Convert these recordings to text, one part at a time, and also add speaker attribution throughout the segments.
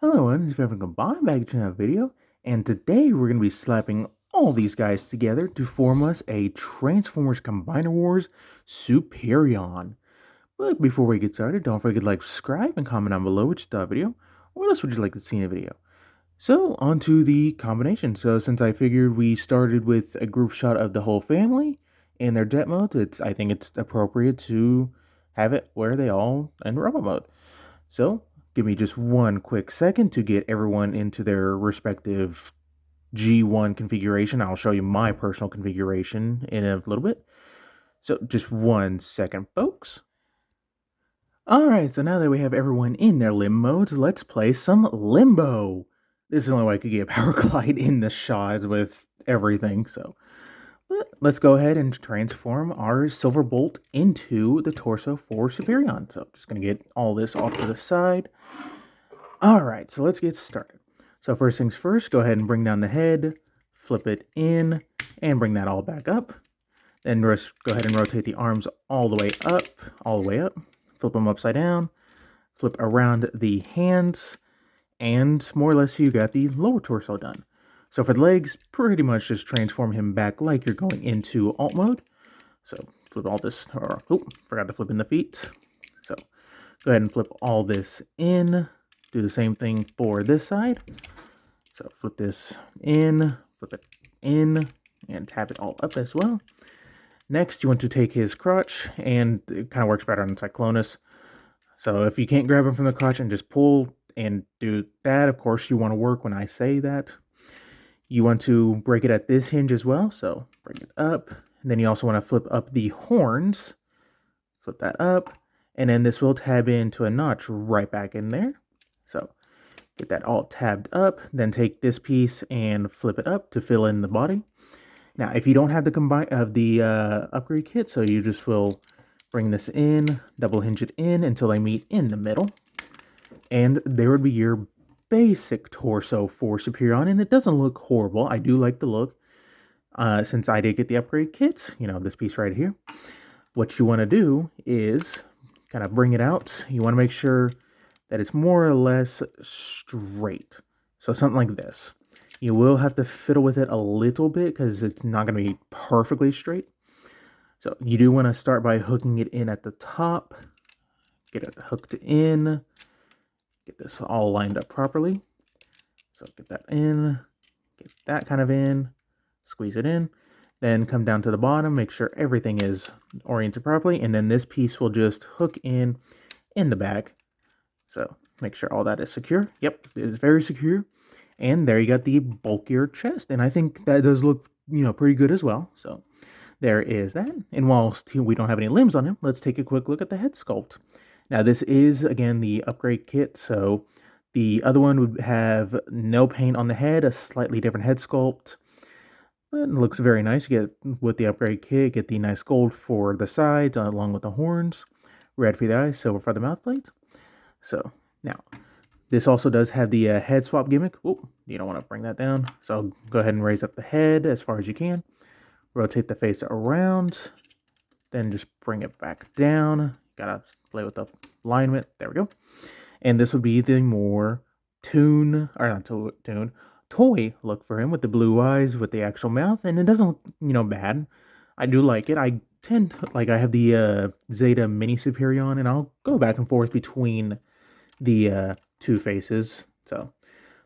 Speaker 1: Hello, everyone. This is Favorite Combine back to another video, and today we're going to be slapping all these guys together to form us a Transformers Combiner Wars Superion. But before we get started, don't forget to like, subscribe, and comment down below which the video. What else would you like to see in a video? So, on to the combination. So, since I figured we started with a group shot of the whole family and their jet modes, I think it's appropriate to have it where they all in robot mode. So, give me just one quick second to get everyone into their respective G1 configuration. I'll show you my personal configuration in a little bit. So, just one second, folks. Alright, so now that we have everyone in their limb modes, let's play some Limbo. This is the only way I could get Powerglide in the shot with everything, so let's go ahead and transform our Silverbolt into the torso for Superion. So I'm just going to get all this off to the side. Alright, so let's get started. So first things first, go ahead and bring down the head, flip it in, and bring that all back up. Then go ahead and rotate the arms all the way up, flip them upside down, flip around the hands, and more or less you got the lower torso done. So for the legs, pretty much just transform him back like you're going into alt mode. So flip all this, forgot to flip in the feet. So go ahead and flip all this in. Do the same thing for this side. So flip this in, flip it in, and tap it all up as well. Next, you want to take his crotch, and it kind of works better on Cyclonus. So if you can't grab him from the crotch and just pull and do that, of course you want to work when I say that. You want to break it at this hinge as well, so bring it up. And then you also want to flip up the horns. Flip that up. And then this will tab into a notch right back in there. So get that all tabbed up. Then take this piece and flip it up to fill in the body. Now, if you don't have the upgrade kit, so you just will bring this in, double hinge it in until they meet in the middle. And there would be your basic torso for Superion, and it doesn't look horrible. I do like the look. Since I did get the upgrade kits, this piece right here. What you want to do is kind of bring it out. You want to make sure that it's more or less straight. So something like this. You will have to fiddle with it a little bit because it's not going to be perfectly straight. So you do want to start by hooking it in at the top. Get it hooked in. Get this all lined up properly. So get that in. Get that kind of in. Squeeze it in. Then come down to the bottom. Make sure everything is oriented properly. And then this piece will just hook in the back. So make sure all that is secure. Yep, it is very secure. And there you got the bulkier chest. And I think that does look, pretty good as well. So there is that. And whilst we don't have any limbs on him, let's take a quick look at the head sculpt. Now this is, again, the upgrade kit. So the other one would have no paint on the head, a slightly different head sculpt. But it looks very nice. You get, with the upgrade kit, get the nice gold for the sides along with the horns. Red for the eyes, silver for the mouth plates. So now, this also does have the head swap gimmick. Oh, you don't want to bring that down. So go ahead and raise up the head as far as you can. Rotate the face around. Then just bring it back down. Gotta play with the alignment. There we go. And this would be the more toy look for him with the blue eyes, with the actual mouth. And it doesn't look, bad. I do like it. I have the Zeta Mini Superion, and I'll go back and forth between the two faces. So,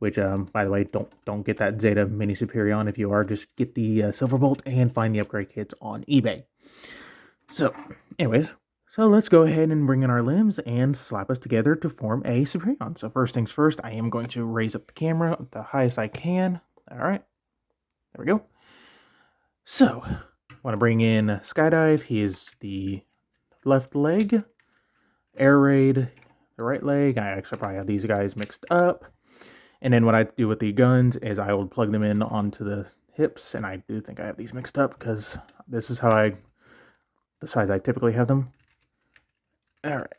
Speaker 1: which, by the way, don't get that Zeta Mini Superion. If you are, just get the Silverbolt and find the upgrade kits on eBay. So, anyways, so let's go ahead and bring in our limbs and slap us together to form a Superion. So first things first, I am going to raise up the camera the highest I can. All right, there we go. So, I want to bring in Skydive. He is the left leg. Airraid, the right leg. I actually probably have these guys mixed up. And then what I do with the guns is I will plug them in onto the hips. And I do think I have these mixed up because this is how the size I typically have them. All right.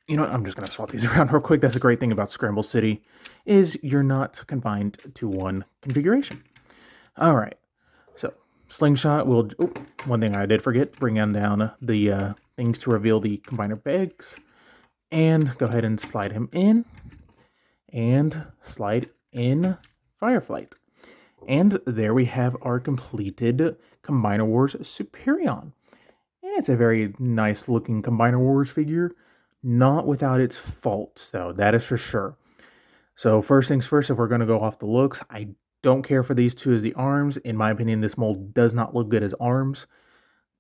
Speaker 1: You know what? I'm just going to swap these around real quick. That's a great thing about Scramble City is you're not confined to one configuration. All right. So Slingshot will... Oh, one thing I did forget. Bring on down the things to reveal the combiner bags. And go ahead and slide him in. and slide in Fireflight. And there we have our completed Combiner Wars Superion. And it's a very nice looking Combiner Wars figure, not without its faults though, that is for sure. So first things first, if we're going to go off the looks, I don't care for these two as the arms. In my opinion, this mold does not look good as arms.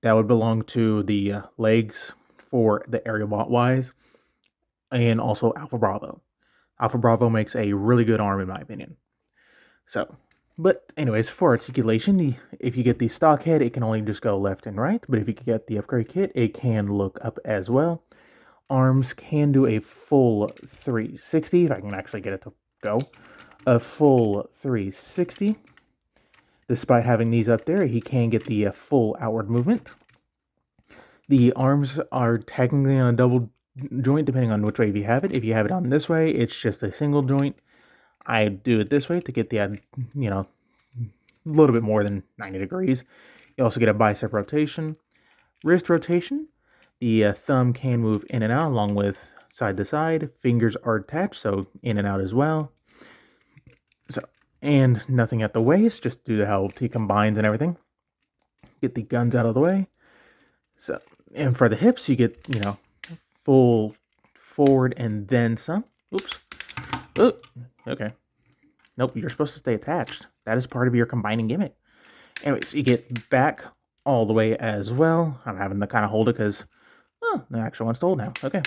Speaker 1: That would belong to the legs for the aerial bot wise, and also Alpha Bravo. Alpha Bravo makes a really good arm in my opinion. So, but anyways, for articulation, if you get the stock head, it can only just go left and right. But if you get the upgrade kit, it can look up as well. Arms can do a full 360, if I can actually get it to go. A full 360. Despite having these up there, he can get the full outward movement. The arms are technically on a double joint, depending on which way you have it. If you have it on this way, it's just a single joint. I do it this way to get the, a little bit more than 90 degrees. You also get a bicep rotation. Wrist rotation. The thumb can move in and out along with side to side. Fingers are attached, so in and out as well. So, and nothing at the waist, just due to how he combines and everything. Get the guns out of the way. So, and for the hips, you get, full forward and then some. Oops. Oh, okay. Nope, you're supposed to stay attached. That is part of your combining gimmick. Anyways, you get back all the way as well. I'm having to kind of hold it because, the actual one's to hold now. Okay.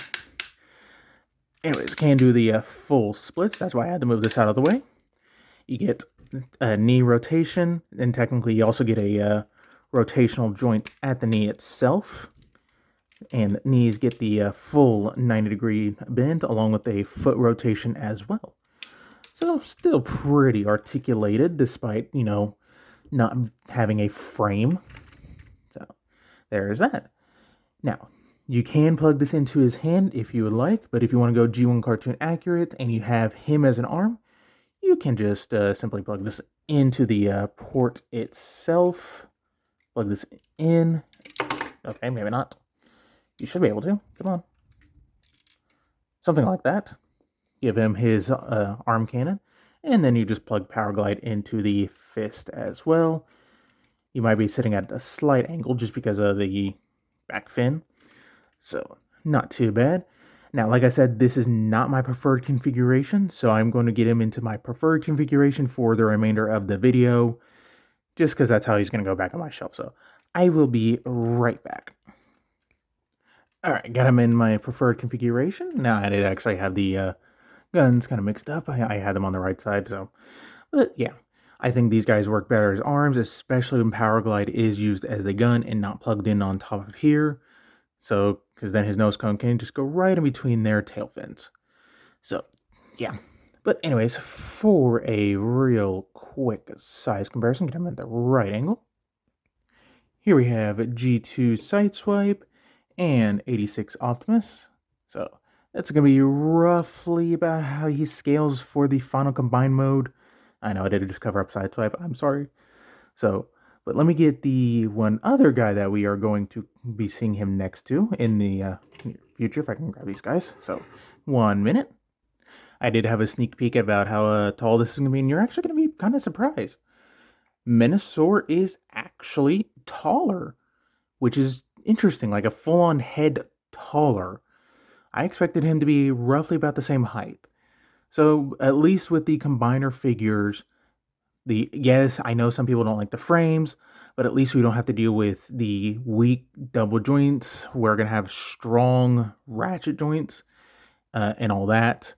Speaker 1: Anyways, can do the full splits. That's why I had to move this out of the way. You get a knee rotation, and technically you also get a rotational joint at the knee itself. And knees get the full 90-degree bend along with a foot rotation as well. So still pretty articulated despite, not having a frame. So there's that. Now, you can plug this into his hand if you would like, but if you want to go G1 cartoon accurate and you have him as an arm, you can just simply plug this into the port itself. Plug this in. Okay, maybe not. You should be able to. Come on. Something like that. Give him his arm cannon. And then you just plug Powerglide into the fist as well. You might be sitting at a slight angle just because of the back fin. So, not too bad. Now, like I said, this is not my preferred configuration. So I'm going to get him into my preferred configuration for the remainder of the video. Just because that's how he's going to go back on my shelf. So I will be right back. Alright, got him in my preferred configuration. Now I did actually have the guns kind of mixed up. I had them on the right side, so. But yeah, I think these guys work better as arms, especially when Powerglide is used as the gun and not plugged in on top of here. So, because then his nose cone can just go right in between their tail fins. So, yeah. But anyways, for a real quick size comparison, get him at the right angle. Here we have G2 Sideswipe and 86 Optimus. So that's going to be roughly about how he scales for the final combine mode. I know I did just cover up Sideswipe, I'm sorry. So, but let me get the one other guy that we are going to be seeing him next to in the future, if I can grab these guys. So, 1 minute. I did have a sneak peek about how tall this is going to be, and you're actually going to be kind of surprised. Menasor is actually taller, which is interesting, like a full-on head taller. I expected him to be roughly about the same height. So at least with the combiner figures, yes, I know some people don't like the frames, but at least we don't have to deal with the weak double joints. We're going to have strong ratchet joints and all that.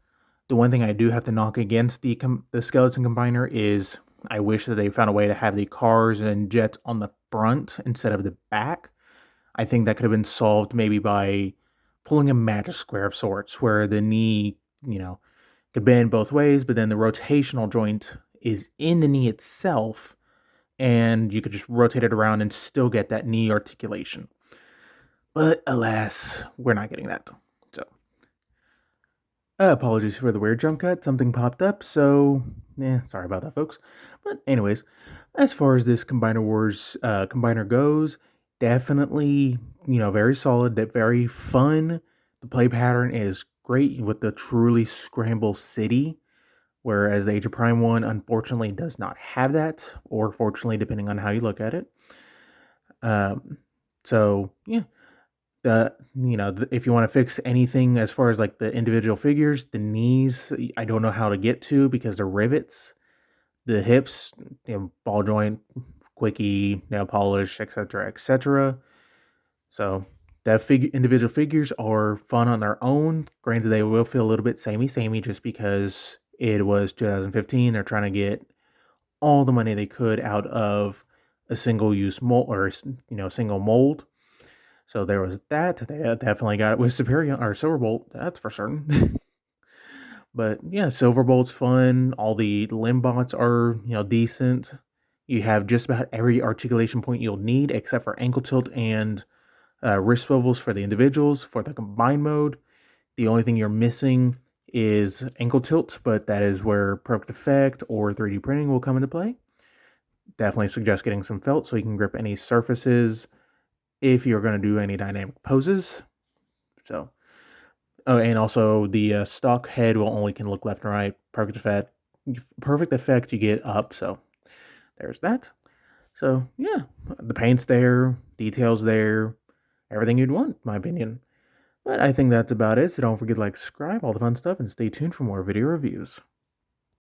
Speaker 1: The one thing I do have to knock against the skeleton combiner is I wish that they found a way to have the cars and jets on the front instead of the back. I think that could have been solved maybe by pulling a magic square of sorts where the knee, could bend both ways, but then the rotational joint is in the knee itself, and you could just rotate it around and still get that knee articulation. But alas, we're not getting that. So, apologies for the weird jump cut. Something popped up, so, sorry about that, folks. But anyways, as far as this Combiner Wars combiner goes, definitely, very solid, very fun. The play pattern is great with the truly scramble city. whereas the Age of Prime one unfortunately does not have that, or fortunately, depending on how you look at it. So yeah, if you want to fix anything as far as like the individual figures, the knees I don't know how to get to because they're rivets. The hips, ball joint, quickie, nail polish, etc., etc. So that individual figures are fun on their own. Granted, they will feel a little bit samey just because it was 2015. They're trying to get all the money they could out of a single use mold, or single mold. So there was that. They definitely got it with Superion or Silverbolt, that's for certain. But yeah, Silverbolt's fun. All the limbots are decent. You have just about every articulation point you'll need, except for ankle tilt and wrist swivels for the individuals. For the combined mode, the only thing you're missing is ankle tilt, but that is where perfect effect or 3D printing will come into play. Definitely suggest getting some felt so you can grip any surfaces if you're going to do any dynamic poses. So, oh, and also the stock head can look left and right. Perfect effect you get up. So there's that. So yeah, the paint's there, details there, everything you'd want, in my opinion. But I think that's about it. So don't forget to like, subscribe, all the fun stuff, and stay tuned for more video reviews.